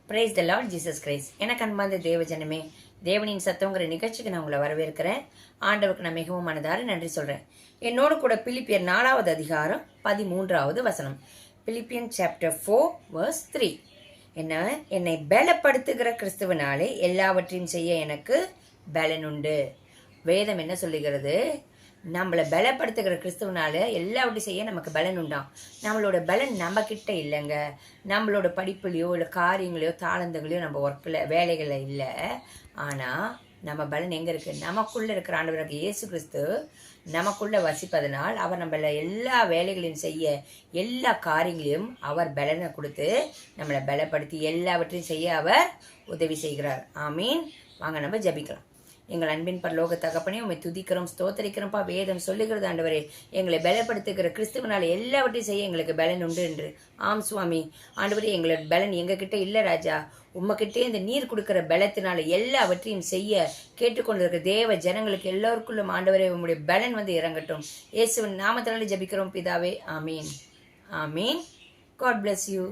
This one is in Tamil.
Praise the Lord Jesus Christ. எனக்கு அன்பார்ந்த தேவஜனமே, தேவனின் சத்தங்கிற நிகழ்ச்சிக்கு நான் உங்களை வரவேற்கிறேன். ஆண்டவருக்கு நான் மிகவும் மனதார நன்றி சொல்கிறேன். என்னோடு கூட பிலிப்பியர் 4வது அதிகாரம் 13வது வசனம். Philippian chapter 4 verse 3. என்னை பலப்படுத்துகிற கிறிஸ்துவனாலே எல்லாவற்றையும் செய்ய எனக்கு பலன் உண்டு. வேதம் என்ன சொல்லுகிறது? நம்மளை பலப்படுத்துகிற கிறிஸ்துவனால எல்லாவற்றையும் செய்ய நமக்கு பலன் உண்டாம். நம்மளோட பலன் நம்ம கிட்ட இல்லைங்க. நம்மளோட படிப்புலையோ இல்லை காரியங்களையோ தாளந்துகளையோ நம்ம ஒர்க்கில் வேலைகளில் இல்லை. ஆனால் நம்ம பலன் எங்கே இருக்குது? நமக்குள்ளே இருக்கிற ஆண்டவராகிய இயேசு கிறிஸ்து நமக்குள்ளே வசிப்பதனால் அவர் நம்மள எல்லா வேலைகளையும் செய்ய எல்லா காரியங்களையும் அவர் பலனை கொடுத்து நம்மளை பலப்படுத்தி எல்லாவற்றையும் செய்ய அவர் உதவி செய்கிறார். ஆமீன். வாங்க நம்ம ஜபிக்கலாம். எங்கள் அன்பின் பரலோக தகப்பனே, உண்மை துதிக்கிறோம், ஸ்தோத்தரிக்கிறோம்ப்பா. வேதம் சொல்லுகிறது ஆண்டவரே, எங்களை பலப்படுத்துகிற கிறிஸ்துவனால எல்லாவற்றையும் செய்ய எங்களுக்கு பலன் உண்டு என்று. ஆம் சுவாமி. ஆண்டவரே, எங்களோட பலன் எங்ககிட்ட இல்லை ராஜா. உம்மக்கிட்டே இந்த நீர் கொடுக்குற பலத்தினால எல்லாவற்றையும் செய்ய கேட்டுக்கொண்டிருக்க தேவ ஜனங்களுக்கு எல்லோருக்குள்ளும் ஆண்டவரே உங்களுடைய பலன் வந்து இறங்கட்டும். இயேசுவின் நாமத்தினாலே ஜபிக்கிறோம் பிதாவே. ஆமீன். ஆமீன். God bless you.